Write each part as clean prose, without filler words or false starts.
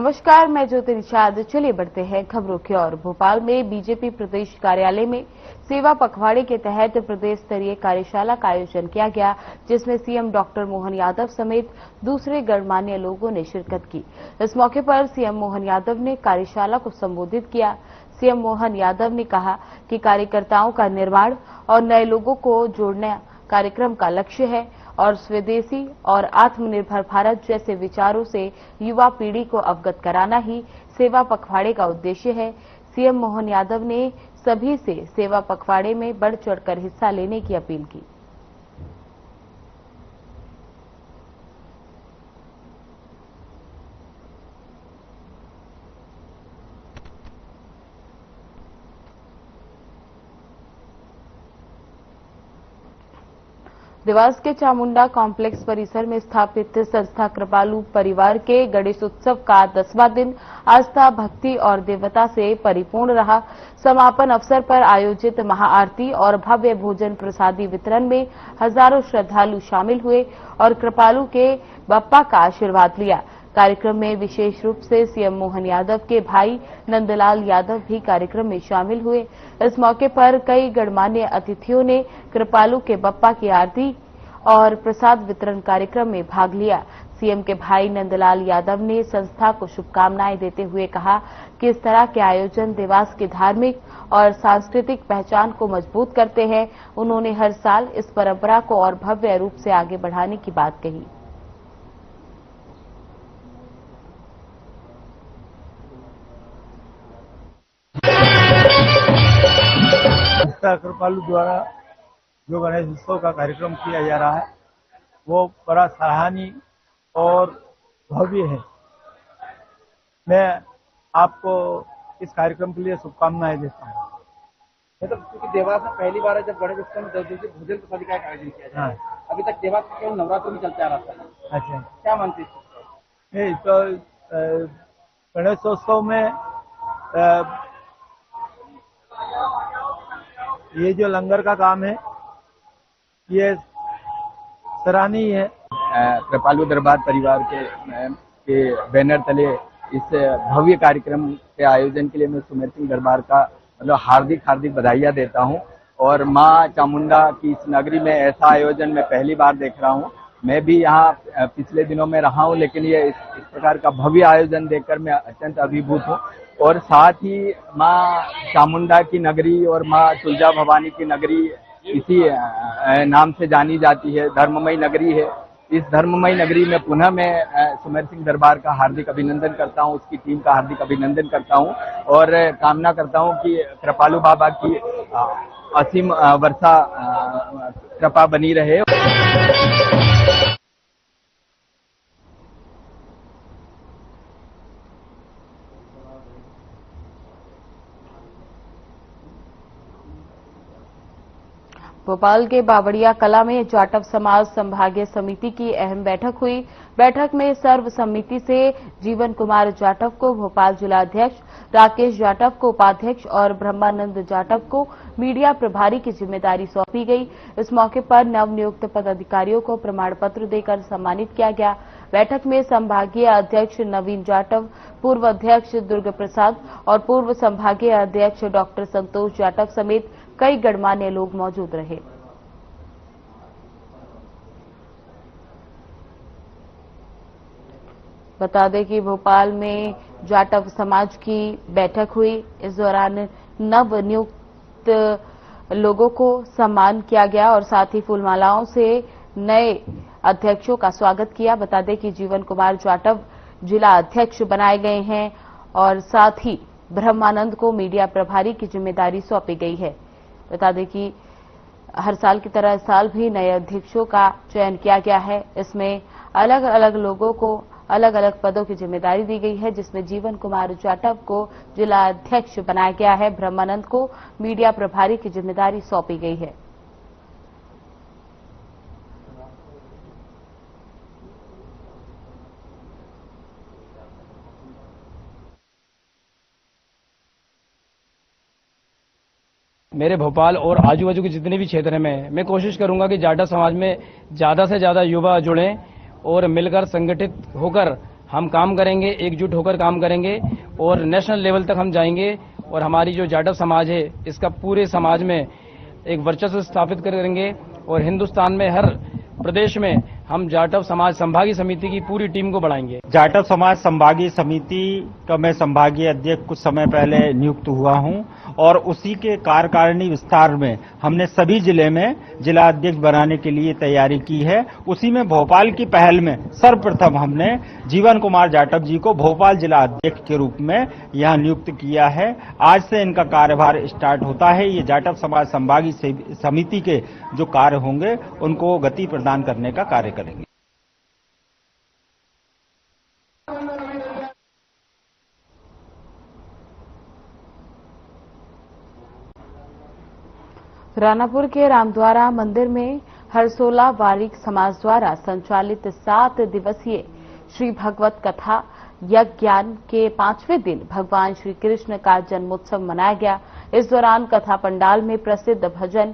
नमस्कार, मैं ज्योति निषाद। चलिए बढ़ते हैं खबरों की ओर। भोपाल में बीजेपी प्रदेश कार्यालय में सेवा पखवाड़े के तहत प्रदेश स्तरीय कार्यशाला का आयोजन किया गया, जिसमें सीएम डॉक्टर मोहन यादव समेत दूसरे गणमान्य लोगों ने शिरकत की। इस मौके पर सीएम मोहन यादव ने कार्यशाला को संबोधित किया। सीएम मोहन यादव ने कहा कि कार्यकर्ताओं का निर्माण और नए लोगों को जोड़ना कार्यक्रम का लक्ष्य है और स्वदेशी और आत्मनिर्भर भारत जैसे विचारों से युवा पीढ़ी को अवगत कराना ही सेवा पखवाड़े का उद्देश्य है। सीएम मोहन यादव ने सभी से सेवा पखवाड़े में बढ़ चढ़कर हिस्सा लेने की अपील की। देवास के चामुंडा कॉम्प्लेक्स परिसर में स्थापित संस्था कृपालू परिवार के गणेश उत्सव का 10वां दिन आस्था, भक्ति और देवता से परिपूर्ण रहा। समापन अवसर पर आयोजित महाआरती और भव्य भोजन प्रसादी वितरण में हजारों श्रद्धालु शामिल हुए और कृपालू के बप्पा का आशीर्वाद लिया। कार्यक्रम में विशेष रूप से सीएम मोहन यादव के भाई नंदलाल यादव भी कार्यक्रम में शामिल हुए। इस मौके पर कई गणमान्य अतिथियों ने कृपालू के बप्पा की आरती और प्रसाद वितरण कार्यक्रम में भाग लिया। सीएम के भाई नंदलाल यादव ने संस्था को शुभकामनाएं देते हुए कहा कि इस तरह के आयोजन देवास की धार्मिक और सांस्कृतिक पहचान को मजबूत करते हैं। उन्होंने हर साल इस परंपरा को और भव्य रूप से आगे बढ़ाने की बात कही। कृपालू द्वारा जो गणेश उत्सव का कार्यक्रम किया जा रहा है वो बड़ा सराहनीय और भव्य है। मैं आपको इस कार्यक्रम के लिए शुभकामनाएं देता हूँ। मतलब क्योंकि देवास में पहली बार है जब गणेश उत्सव में 10 दिवसीय भोजन प्रसादी का आयोजन किया जाए। हाँ। अभी तक देवास में केवल नवरात्र में चलता आ रहा था। अच्छा, क्या मानते हैं? तो गणेशोत्सव में ये जो लंगर का काम है ये सराहनीय है। कृपालू दरबार परिवार के बैनर तले इस भव्य कार्यक्रम के आयोजन के लिए मैं सुमेर सिंह दरबार का हार्दिक बधाइयाँ देता हूँ। और माँ चामुंडा की इस नगरी में ऐसा आयोजन मैं पहली बार देख रहा हूँ। मैं भी यहाँ पिछले दिनों में रहा हूँ, लेकिन ये इस प्रकार का भव्य आयोजन देखकर मैं अत्यंत अभिभूत हूँ। और साथ ही माँ चामुंडा की नगरी और माँ तुलजा भवानी की नगरी इसी नाम से जानी जाती है, धर्ममयी नगरी है। इस धर्ममयी नगरी में पुनः मैं सुमेर सिंह दरबार का हार्दिक अभिनंदन करता हूं, उसकी टीम का हार्दिक अभिनंदन करता हूं और कामना करता हूं कि कृपालू बाबा की असीम वर्षा कृपा बनी रहे। भोपाल के बावड़िया कला में जाटव समाज संभागीय समिति की अहम बैठक हुई। बैठक में सर्वसम्मति से जीवन कुमार जाटव को भोपाल जिला अध्यक्ष, राकेश जाटव को उपाध्यक्ष और ब्रह्मानंद जाटव को मीडिया प्रभारी की जिम्मेदारी सौंपी गई। इस मौके पर नवनियुक्त पदाधिकारियों को प्रमाण पत्र देकर सम्मानित किया गया। बैठक में संभागीय अध्यक्ष नवीन जाटव, पूर्व अध्यक्ष दुर्ग प्रसाद और पूर्व संभागीय अध्यक्ष डॉक्टर संतोष जाटव समेत कई गणमान्य लोग मौजूद रहे। बता दें कि भोपाल में जाटव समाज की बैठक हुई। इस दौरान नवनियुक्त लोगों को सम्मान किया गया और साथ ही फूलमालाओं से नए अध्यक्षों का स्वागत किया। बता दें कि जीवन कुमार जाटव जिला अध्यक्ष बनाए गए हैं और साथ ही ब्रह्मानंद को मीडिया प्रभारी की जिम्मेदारी सौंपी गई है। बता दें कि हर साल की तरह इस साल भी नए अध्यक्षों का चयन किया गया है। इसमें अलग अलग लोगों को अलग अलग पदों की जिम्मेदारी दी गई है, जिसमें जीवन कुमार जाटव को जिला अध्यक्ष बनाया गया है, ब्रह्मानंद को मीडिया प्रभारी की जिम्मेदारी सौंपी गई है। मेरे भोपाल और आजू बाजू के जितने भी क्षेत्र में मैं कोशिश करूंगा कि जाटा समाज में ज्यादा से ज्यादा युवा जुड़ें और मिलकर संगठित होकर हम काम करेंगे, एकजुट होकर काम करेंगे और नेशनल लेवल तक हम जाएंगे और हमारी जो जाटव समाज है इसका पूरे समाज में एक वर्चस्व स्थापित करेंगे और हिंदुस्तान में हर प्रदेश में हम जाटव समाज संभागीय समिति की पूरी टीम को बढ़ाएंगे। जाटव समाज संभागीय समिति का मैं संभागीय अध्यक्ष कुछ समय पहले नियुक्त हुआ हूं और उसी के कार्यकारिणी विस्तार में हमने सभी जिले में जिला अध्यक्ष बनाने के लिए तैयारी की है। उसी में भोपाल की पहल में सर्वप्रथम हमने जीवन कुमार जाटव जी को भोपाल जिला अध्यक्ष के रूप में यहां नियुक्त किया है। आज से इनका कार्यभार स्टार्ट होता है। ये जाटव समाज संभागीय समिति के जो कार्य होंगे उनको गति प्रदान करने का कार्य करेंगे। रानापुर के रामद्वारा मंदिर में हरसोला वारिक समाज द्वारा संचालित 7 दिवसीय श्री भगवत कथा यज्ञ ज्ञान के 5वें दिन भगवान श्री कृष्ण का जन्मोत्सव मनाया गया। इस दौरान कथा पंडाल में प्रसिद्ध भजन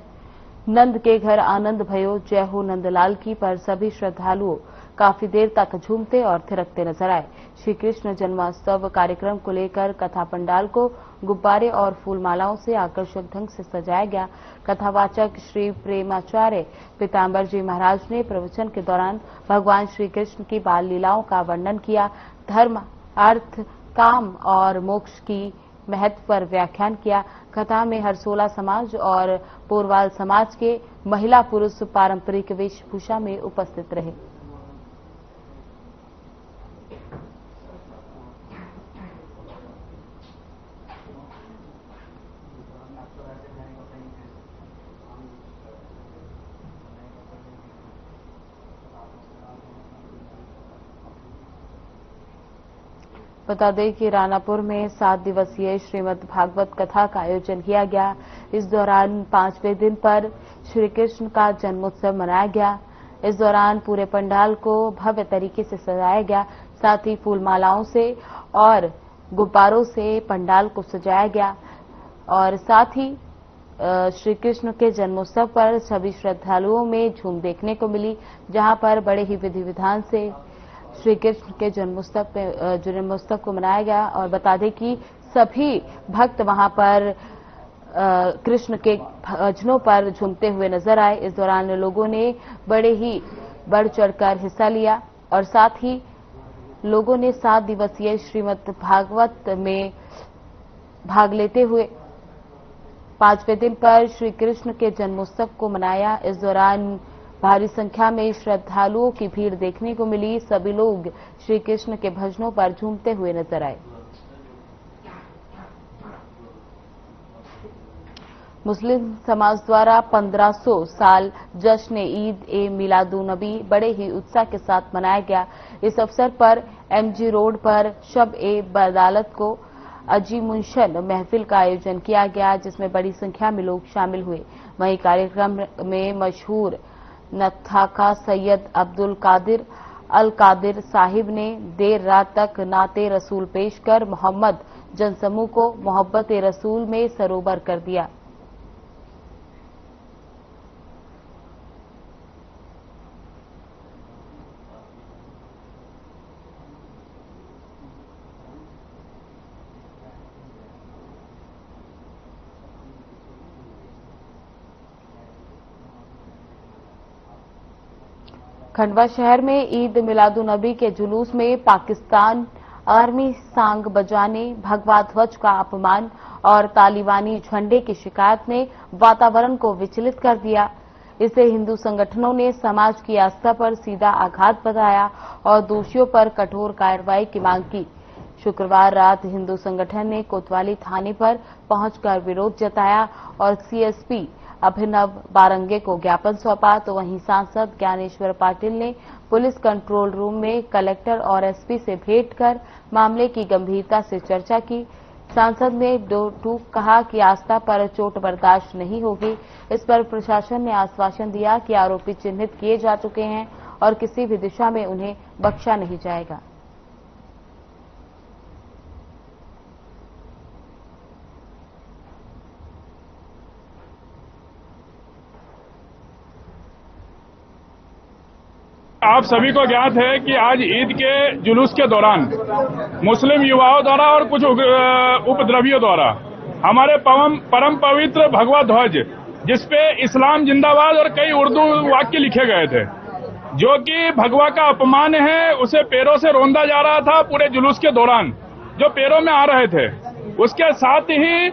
नंद के घर आनंद भयो जय हो नंदलाल की पर सभी श्रद्धालुओं काफी देर तक झूमते और थिरकते नजर आए। श्री कृष्ण जन्मोत्सव कार्यक्रम को लेकर कथा पंडाल को गुब्बारे और फूलमालाओं से आकर्षक ढंग से सजाया गया। कथावाचक श्री प्रेमाचार्य पीताम्बर जी महाराज ने प्रवचन के दौरान भगवान श्री कृष्ण की बाल लीलाओं का वर्णन किया। धर्म, अर्थ, काम और मोक्ष की महत्व पर व्याख्यान किया। कथा में हरसोला समाज और पोरवाल समाज के महिला पुरुष पारंपरिक वेशभूषा में उपस्थित रहे। बता दें कि रानापुर में 7 दिवसीय श्रीमद् भागवत कथा का आयोजन किया गया। इस दौरान 5वें दिन पर श्री कृष्ण का जन्मोत्सव मनाया गया। इस दौरान पूरे पंडाल को भव्य तरीके से सजाया गया। साथ ही फूलमालाओं से और गुब्बारों से पंडाल को सजाया गया और साथ ही श्री कृष्ण के जन्मोत्सव पर सभी श्रद्धालुओं में झूम देखने को मिली, जहां पर बड़े ही विधि विधान से श्री कृष्ण के जन्मोत्सव को मनाया गया। और बता दें कि सभी भक्त वहां पर कृष्ण के भजनों पर झूमते हुए नजर आए। इस दौरान लोगों ने बड़े ही बढ़ चढ़कर हिस्सा लिया और साथ ही लोगों ने 7 दिवसीय श्रीमद् भागवत में भाग लेते हुए 5वें दिन पर श्री कृष्ण के जन्मोत्सव को मनाया। इस दौरान भारी संख्या में श्रद्धालुओं की भीड़ देखने को मिली। सभी लोग श्री कृष्ण के भजनों पर झूमते हुए नजर आए। मुस्लिम समाज द्वारा 1500 साल जश्न ईद ए मिलादुन्नबी बड़े ही उत्साह के साथ मनाया गया। इस अवसर पर एमजी रोड पर शब ए बदालत को अजीमुशन महफिल का आयोजन किया गया, जिसमें बड़ी संख्या में लोग शामिल हुए। वहीं कार्यक्रम में मशहूर नत्थाका सैयद अब्दुल कादिर अल कादिर साहिब ने देर रात तक नाते रसूल पेश कर मोहम्मद जनसमूह को मोहब्बत रसूल में सरोवर कर दिया। खंडवा शहर में ईद मिलादुन्नबी के जुलूस में पाकिस्तान आर्मी सांग बजाने, भगवा ध्वज का अपमान और तालिबानी झंडे की शिकायत ने वातावरण को विचलित कर दिया। इसे हिंदू संगठनों ने समाज की आस्था पर सीधा आघात बताया और दोषियों पर कठोर कार्रवाई की मांग की। शुक्रवार रात हिंदू संगठन ने कोतवाली थाने पर पहुंचकर विरोध जताया और सीएसपी अभिनव बारंगे को ज्ञापन सौंपा। तो वहीं सांसद ज्ञानेश्वर पाटिल ने पुलिस कंट्रोल रूम में कलेक्टर और एसपी से भेंट कर मामले की गंभीरता से चर्चा की। सांसद ने टूक कहा कि आस्था पर चोट बर्दाश्त नहीं होगी। इस पर प्रशासन ने आश्वासन दिया कि आरोपी चिन्हित किए जा चुके हैं और किसी भी दिशा में उन्हें बख्शा नहीं जाएगा। आप सभी को ज्ञात है कि आज ईद के जुलूस के दौरान मुस्लिम युवाओं द्वारा और कुछ उपद्रवियों द्वारा हमारे परम पवित्र भगवा ध्वज, जिसपे इस्लाम जिंदाबाद और कई उर्दू वाक्य लिखे गए थे, जो कि भगवा का अपमान है, उसे पैरों से रौंदा जा रहा था पूरे जुलूस के दौरान, जो पैरों में आ रहे थे। उसके साथ ही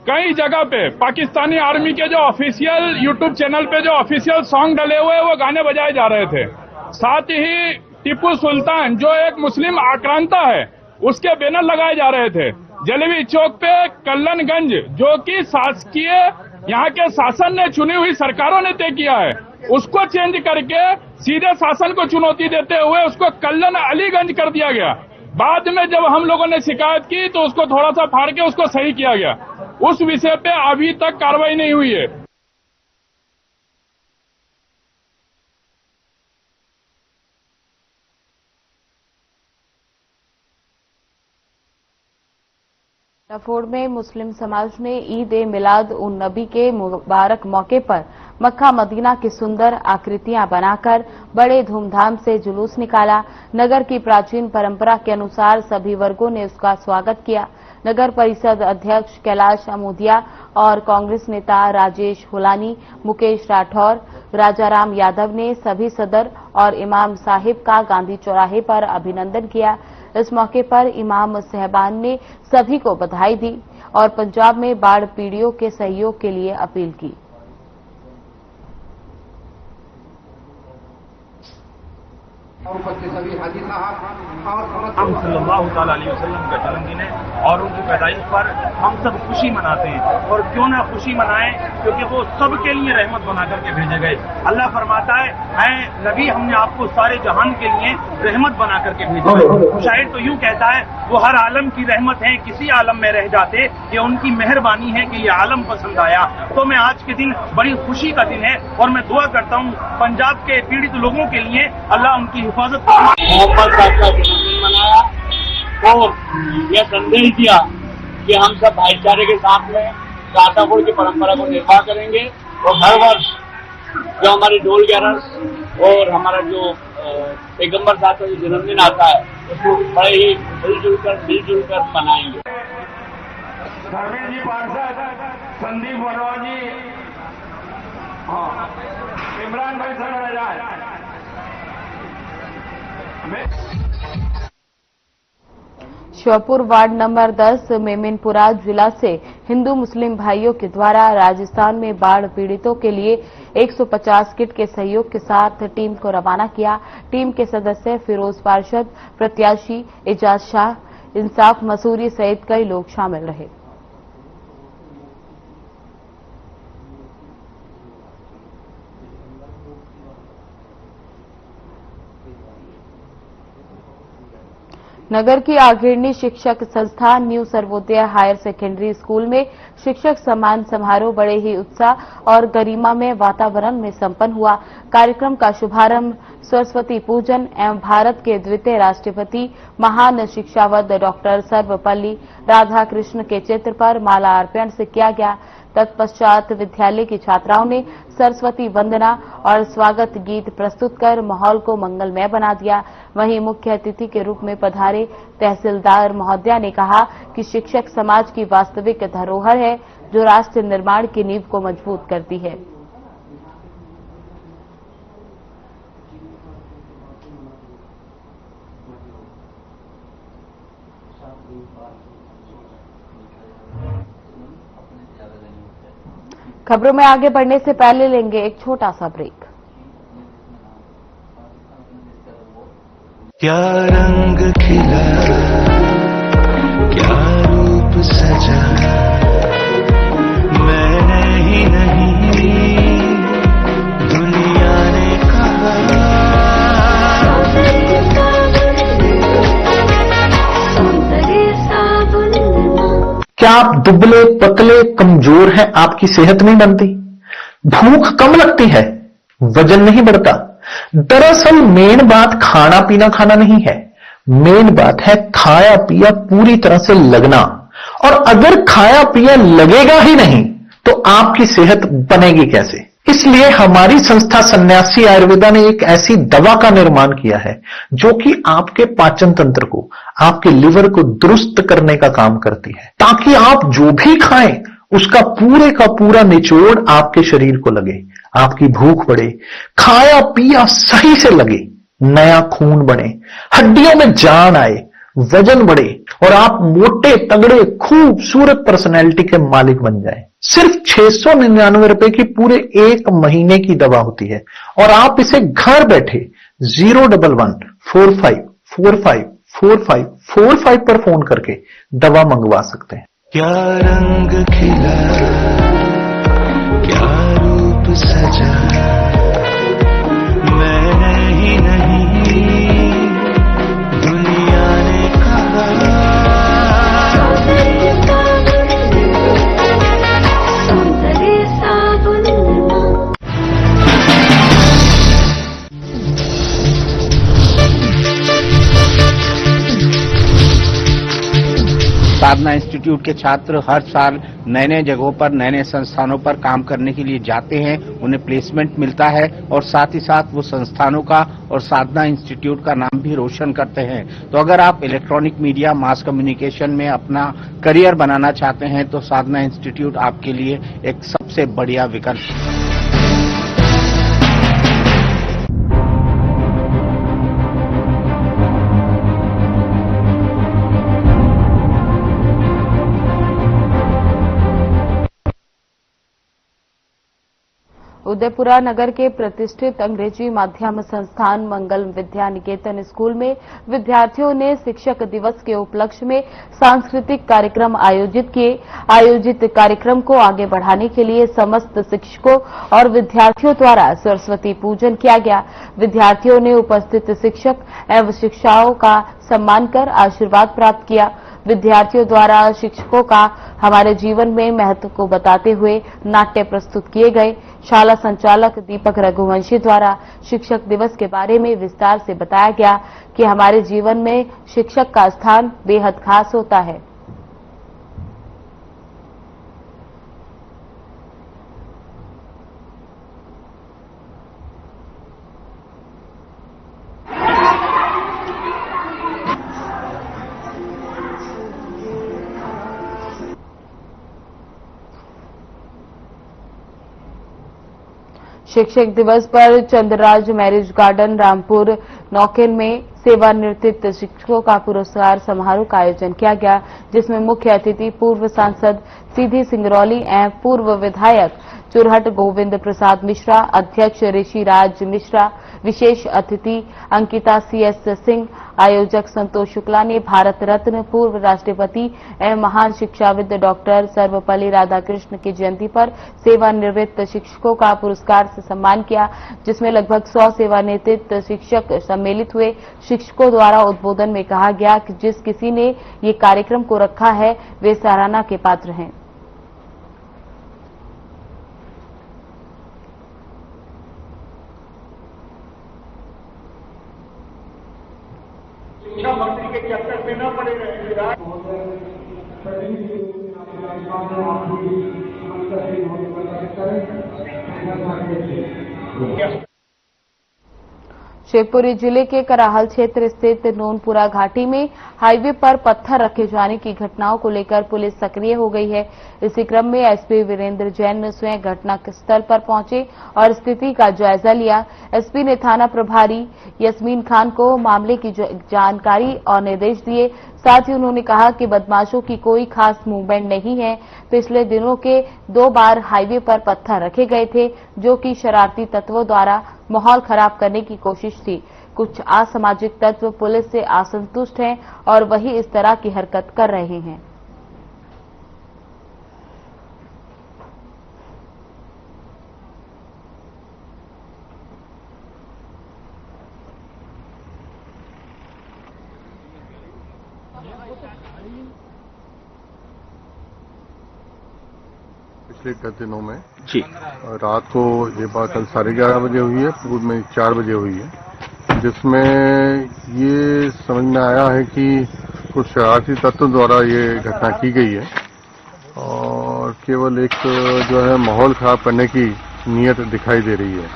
कई जगह पे पाकिस्तानी आर्मी के जो ऑफिशियल यूट्यूब चैनल पे जो ऑफिशियल सॉन्ग डले हुए वो गाने बजाए जा रहे थे। साथ ही टीपू सुल्तान जो एक मुस्लिम आक्रांता है, उसके बैनर लगाए जा रहे थे। जलेबी चौक पे कल्लनगंज, जो कि शासकीय यहाँ के शासन ने चुनी हुई सरकारों ने तय किया है, उसको चेंज करके सीधे शासन को चुनौती देते हुए उसको कल्लन अलीगंज कर दिया गया। बाद में जब हम लोगों ने शिकायत की तो उसको थोड़ा सा फाड़ के उसको सही किया गया। उस विषय पे अभी तक कार्रवाई नहीं हुई है। लाहौर में मुस्लिम समाज ने ईद ए मिलाद उन नबी के मुबारक मौके पर मक्का मदीना की सुंदर आकृतियां बनाकर बड़े धूमधाम से जुलूस निकाला। नगर की प्राचीन परंपरा के अनुसार सभी वर्गों ने उसका स्वागत किया। नगर परिषद अध्यक्ष कैलाश अमोदिया और कांग्रेस नेता राजेश हुलानी, मुकेश राठौर, राजाराम यादव ने सभी सदर और इमाम साहिब का गांधी चौराहे पर अभिनंदन किया। इस मौके पर इमाम साहबान ने सभी को बधाई दी और पंजाब में बाढ़ पीड़ितों के सहयोग के लिए अपील की। हम सल्लल्लाहु अलैहि वसल्लम का जन्मदिन है और उनकी पैदाइश पर हम सब खुशी मनाते हैं। और क्यों ना खुशी मनाएं, क्योंकि वो सबके लिए रहमत बना करके भेजे गए। अल्लाह फरमाता है, ऐ नबी, हमने आपको सारे जहान के लिए रहमत बना करके भेजा है। शायर तो यूं कहता है, वो हर आलम की रहमत है, किसी आलम में रह जाते, ये उनकी मेहरबानी है कि ये आलम पसंद आया। तो मैं आज के दिन बड़ी खुशी का दिन है और मैं दुआ करता हूँ पंजाब के पीड़ित लोगों के लिए, अल्लाह उनकी हिफाजत। मोहम्मद साहब का जन्मदिन मनाया और यह संदेश दिया कि हम सब भाईचारे के साथ में शातापुर की परंपरा को निर्वाह करेंगे और हर वर्ष जो हमारे ढोल ग्यारस और हमारा जो पैगंबर साहब का जो जन्मदिन आता है उसको बड़े ही मिलजुल कर मनाएंगे। धर्मेंद्र जी पार्षद, संदीप वर्मा जी, इमरान भाई सर रह जाए। श्योपुर वार्ड नंबर 10 मेमिनपुरा जिला से हिंदू मुस्लिम भाइयों के द्वारा राजस्थान में बाढ़ पीड़ितों के लिए 150 किट के सहयोग के साथ टीम को रवाना किया। टीम के सदस्य फिरोज पार्षद, प्रत्याशी एजाज शाह, इंसाफ मसूरी सहित कई लोग शामिल रहे। नगर की अग्रणी शिक्षक संस्था new Sarvodaya higher secondary school में शिक्षक सम्मान समारोह बड़े ही उत्साह और गरिमा में वातावरण में संपन्न हुआ। कार्यक्रम का शुभारंभ सरस्वती पूजन एवं भारत के द्वितीय राष्ट्रपति महान शिक्षाविद डॉक्टर सर्वपल्ली राधाकृष्ण के चित्र पर माला अर्पण से किया गया। तत्पश्चात विद्यालय की छात्राओं ने सरस्वती वंदना और स्वागत गीत प्रस्तुत कर माहौल को मंगलमय बना दिया। वहीं मुख्य अतिथि के रूप में पधारे तहसीलदार महोदया ने कहा कि शिक्षक समाज की वास्तविक धरोहर है, जो राष्ट्र निर्माण की नींव को मजबूत करती है। खबरों में आगे बढ़ने से पहले लेंगे एक छोटा सा ब्रेक। क्या रंग खिला, क्या रूप सजा, मैंने ही नहीं दुनिया ने कहा। क्या आप दुबले पतले कमजोर हैं? आपकी सेहत नहीं बनती, भूख कम लगती है, वजन नहीं बढ़ता? दरअसल मेन बात खाना पीना खाना नहीं है, मेन बात है खाया पिया पूरी तरह से लगना। और अगर खाया पिया लगेगा ही नहीं तो आपकी सेहत बनेगी कैसे? इसलिए हमारी संस्था सन्यासी आयुर्वेदा ने एक ऐसी दवा का निर्माण किया है जो कि आपके पाचन तंत्र को, आपके लिवर को दुरुस्त करने का काम करती है, ताकि आप जो भी खाएं उसका पूरे का पूरा निचोड़ आपके शरीर को लगे, आपकी भूख बढ़े, खाया पिया सही से लगे, नया खून बने, हड्डियों में जान आए, वजन बढ़े और आप मोटे तगड़े खूबसूरत पर्सनैलिटी के मालिक बन जाएं। सिर्फ 699 रुपए की पूरे 1 महीने की दवा होती है और आप इसे घर बैठे 01145454545 पर फोन करके दवा मंगवा सकते हैं। क्या रंग खिला, क्या रूप सजा, मैंने ही नहीं दुनिया ने कहा। साधना इंस्टीट्यूट के छात्र हर साल नए नए जगहों पर, नए नए संस्थानों पर काम करने के लिए जाते हैं, उन्हें प्लेसमेंट मिलता है और साथ ही साथ वो संस्थानों का और साधना इंस्टीट्यूट का नाम भी रोशन करते हैं। तो अगर आप इलेक्ट्रॉनिक मीडिया, मास कम्युनिकेशन में अपना करियर बनाना चाहते हैं तो साधना इंस्टीट्यूट आपके लिए एक सबसे बढ़िया विकल्प है। उदयपुरा नगर के प्रतिष्ठित अंग्रेजी माध्यम संस्थान मंगल विद्या निकेतन स्कूल में विद्यार्थियों ने शिक्षक दिवस के उपलक्ष्य में सांस्कृतिक कार्यक्रम आयोजित किए। आयोजित कार्यक्रम को आगे बढ़ाने के लिए समस्त शिक्षकों और विद्यार्थियों द्वारा सरस्वती पूजन किया गया। विद्यार्थियों ने उपस्थित शिक्षक एवं शिक्षाओं का सम्मान कर आशीर्वाद प्राप्त किया। विद्यार्थियों द्वारा शिक्षकों का हमारे जीवन में महत्व को बताते हुए नाट्य प्रस्तुत किए गए। शाला संचालक दीपक रघुवंशी द्वारा शिक्षक दिवस के बारे में विस्तार से बताया गया कि हमारे जीवन में शिक्षक का स्थान बेहद खास होता है। शिक्षक दिवस पर चंद्रराज मैरिज गार्डन रामपुर नौकेन में सेवानिवृत्त शिक्षकों का पुरस्कार समारोह का आयोजन किया गया, जिसमें मुख्य अतिथि पूर्व सांसद सीधी सिंगरौली एवं पूर्व विधायक चुरहट गोविंद प्रसाद मिश्रा, अध्यक्ष ऋषि राज मिश्रा, विशेष अतिथि अंकिता CS सिंह, आयोजक संतोष शुक्ला ने भारत रत्न पूर्व राष्ट्रपति एवं महान शिक्षाविद डॉक्टर सर्वपल्ली राधाकृष्ण की जयंती पर सेवानिवृत्त शिक्षकों का पुरस्कार से सम्मान किया, जिसमें लगभग 100 सेवानिवृत्त शिक्षक सम्मिलित हुए। शिक्षकों द्वारा उद्बोधन में कहा गया कि जिस किसी ने ये कार्यक्रम को रखा है वे सराहना के पात्र हैं। शिक्षा मंत्री के चक्कर में न पड़े रहे। शिवपुरी जिले के कराहल क्षेत्र स्थित नूनपुरा घाटी में हाईवे पर पत्थर रखे जाने की घटनाओं को लेकर पुलिस सक्रिय हो गई है। इसी क्रम में एसपी वीरेंद्र जैन ने स्वयं घटनास्थल पर पहुंचे और स्थिति का जायजा लिया। एसपी ने थाना प्रभारी यस्मीन खान को मामले की जानकारी और निर्देश दिए। साथ ही उन्होंने कहा कि बदमाशों की कोई खास मूवमेंट नहीं है। पिछले दिनों के 2 बार हाईवे पर पत्थर रखे गए थे, जो कि शरारती तत्वों द्वारा माहौल खराब करने की कोशिश थी। कुछ असामाजिक तत्व पुलिस से असंतुष्ट हैं और वही इस तरह की हरकत कर रहे हैं। पिछले 10 दिनों में जी रात को ये बात कल 11:30 बजे हुई है, पूर्व में 4 बजे हुई है, जिसमें ये समझ में आया है कि कुछ शरारती तत्वों द्वारा ये घटना की गई है और केवल एक जो है माहौल खराब करने की नीयत दिखाई दे रही है।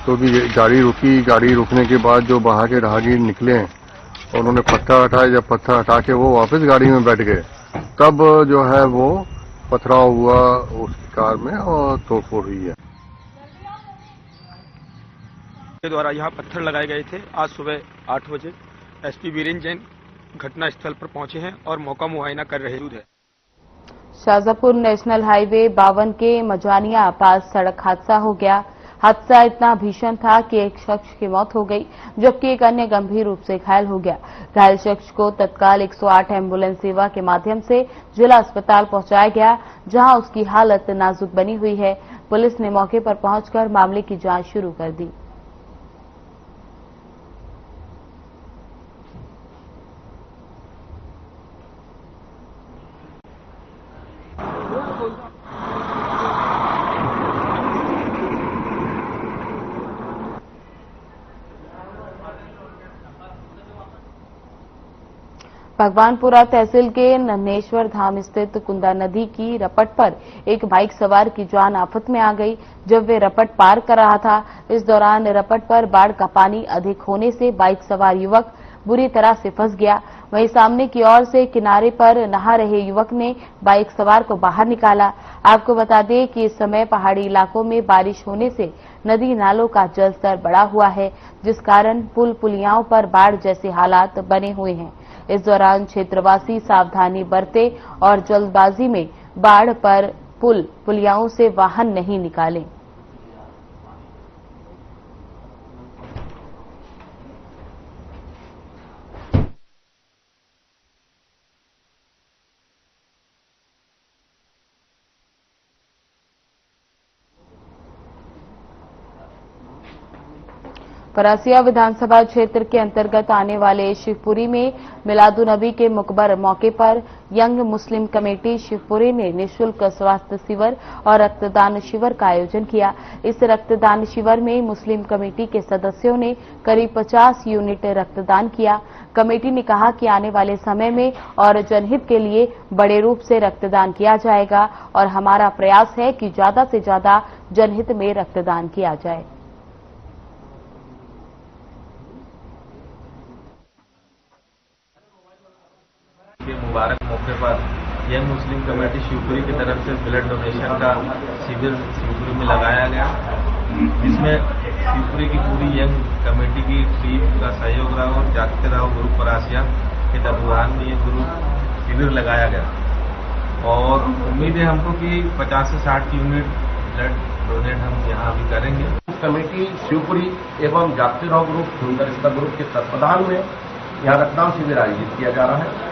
तो भी ये गाड़ी रुकी, गाड़ी रुकने के बाद जो बाहर के राहगीर निकले और उन्होंने पत्थर हटाए, जब पत्थर हटा के वो वापस गाड़ी में बैठ गए, तब जो है वो पथराव हुआ उस कार में और तोड़फोड़ हुई है। के द्वारा यहाँ पत्थर लगाए गए थे। आज सुबह 8 बजे एसपी वीरेंद्र जैन घटना स्थल पर पहुंचे हैं और मौका मुआयना कर रहे हैं। शाजापुर नेशनल हाईवे 52 के मजानिया पास सड़क हादसा हो गया। हादसा इतना भीषण था कि एक शख्स की मौत हो गई, जबकि एक अन्य गंभीर रूप से घायल हो गया। घायल शख्स को तत्काल 108 एम्बुलेंस सेवा के माध्यम से जिला अस्पताल पहुंचाया गया, जहां उसकी हालत नाजुक बनी हुई है। पुलिस ने मौके पर पहुंचकर मामले की जांच शुरू कर दी। भगवानपुरा तहसील के नन्हेश्वर धाम स्थित कुंदा नदी की रपट पर एक बाइक सवार की जान आफत में आ गई जब वे रपट पार कर रहा था। इस दौरान रपट पर बाढ़ का पानी अधिक होने से बाइक सवार युवक बुरी तरह से फंस गया। वहीं सामने की ओर से किनारे पर नहा रहे युवक ने बाइक सवार को बाहर निकाला। आपको बता दें कि इस समय पहाड़ी इलाकों में बारिश होने से नदी नालों का जलस्तर बढ़ा हुआ है, जिस कारण पुल पुलियाओं पर बाढ़ जैसे हालात बने हुए हैं। इस दौरान क्षेत्रवासी सावधानी बरतें और जल्दबाजी में बाढ़ पर पुल पुलियाओं से वाहन नहीं निकालें। परासिया विधानसभा क्षेत्र के अंतर्गत आने वाले शिवपुरी में मिलादुन्नबी के मुकबर मौके पर यंग मुस्लिम कमेटी शिवपुरी ने निःशुल्क स्वास्थ्य शिविर और रक्तदान शिविर का आयोजन किया। इस रक्तदान शिविर में मुस्लिम कमेटी के सदस्यों ने करीब 50 यूनिट रक्तदान किया। कमेटी ने कहा कि आने वाले समय में और जनहित के लिए बड़े रूप से रक्तदान किया जाएगा और हमारा प्रयास है कि ज्यादा से ज्यादा जनहित में रक्तदान किया जाए। मुबारक मौके पर यंग मुस्लिम कमेटी शिवपुरी की तरफ से ब्लड डोनेशन का शिविर शिवपुरी में लगाया गया, जिसमें शिवपुरी की पूरी यंग कमेटी की टीम का सहयोग रहा और जागते रहो ग्रुप परासिया के तत्वाधान में ये ग्रुप शिविर लगाया गया और उम्मीद है हमको कि 50 से 60 यूनिट ब्लड डोनेट हम यहाँ भी करेंगे। कमेटी शिवपुरी एवं जागते रहो ग्रुप सुंदर ग्रुप के तत्वाधान में यहाँ रक्तदान शिविर आयोजित किया जा रहा है।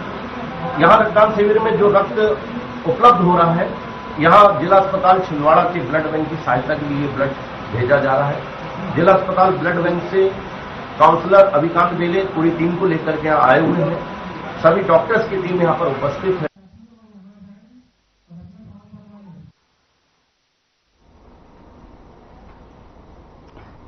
यहाँ रक्तदान शिविर में जो रक्त उपलब्ध हो रहा है, यहाँ जिला अस्पताल छिंदवाड़ा के ब्लड बैंक की सहायता के लिए ब्लड भेजा जा रहा है। जिला अस्पताल ब्लड बैंक से काउंसलर अभिकांत बेले पूरी टीम को लेकर के आए हुए हैं। सभी डॉक्टर्स की टीम यहाँ पर उपस्थित है।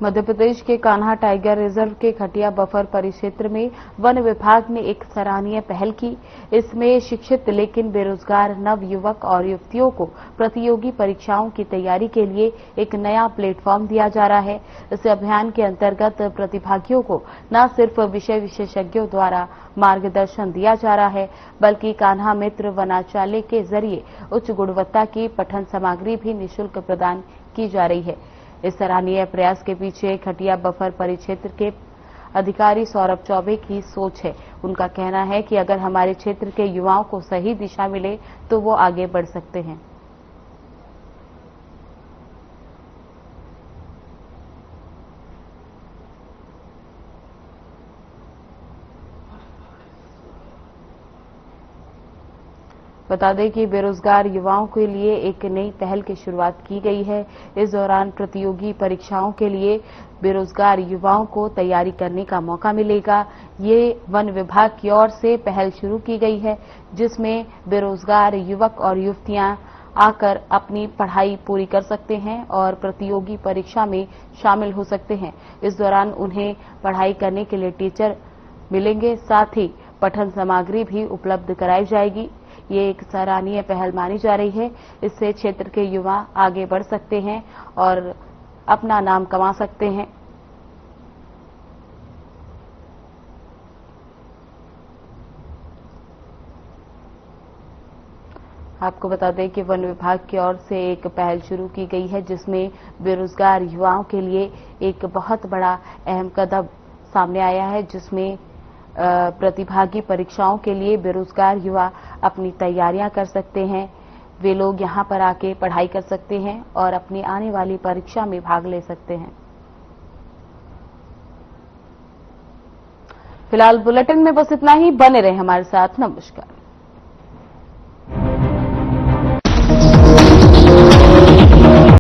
मध्य प्रदेश के कान्हा टाइगर रिजर्व के खटिया बफर परिक्षेत्र में वन विभाग ने एक सराहनीय पहल की। इसमें शिक्षित लेकिन बेरोजगार नव युवक और युवतियों को प्रतियोगी परीक्षाओं की तैयारी के लिए एक नया प्लेटफॉर्म दिया जा रहा है। इस अभियान के अंतर्गत प्रतिभागियों को न सिर्फ विषय विशेषज्ञों द्वारा मार्गदर्शन दिया जा रहा है, बल्कि कान्हा मित्र वनाचार्य के जरिए उच्च गुणवत्ता की पठन सामग्री भी निःशुल्क प्रदान की जा रही है। इस सराहनीय प्रयास के पीछे खटिया बफर परिक्षेत्र के अधिकारी सौरभ चौबे की सोच है। उनका कहना है कि अगर हमारे क्षेत्र के युवाओं को सही दिशा मिले तो वो आगे बढ़ सकते हैं। बता दें कि बेरोजगार युवाओं के लिए एक नई पहल की शुरुआत की गई है। इस दौरान प्रतियोगी परीक्षाओं के लिए बेरोजगार युवाओं को तैयारी करने का मौका मिलेगा। ये वन विभाग की ओर से पहल शुरू की गई है, जिसमें बेरोजगार युवक और युवतियां आकर अपनी पढ़ाई पूरी कर सकते हैं और प्रतियोगी परीक्षा में शामिल हो सकते हैं। इस दौरान उन्हें पढ़ाई करने के लिए टीचर मिलेंगे, साथ ही पठन सामग्री भी उपलब्ध कराई जाएगी। ये एक सराहनीय पहल मानी जा रही है। इससे क्षेत्र के युवा आगे बढ़ सकते हैं और अपना नाम कमा सकते हैं। आपको बता दें कि वन विभाग की ओर से एक पहल शुरू की गई है, जिसमें बेरोजगार युवाओं के लिए एक बहुत बड़ा अहम कदम सामने आया है, जिसमें प्रतिभागी परीक्षाओं के लिए बेरोजगार युवा अपनी तैयारियां कर सकते हैं। वे लोग यहां पर आके पढ़ाई कर सकते हैं और अपनी आने वाली परीक्षा में भाग ले सकते हैं। फिलहाल बुलेटिन में बस इतना ही। बने रहे हमारे साथ। नमस्कार।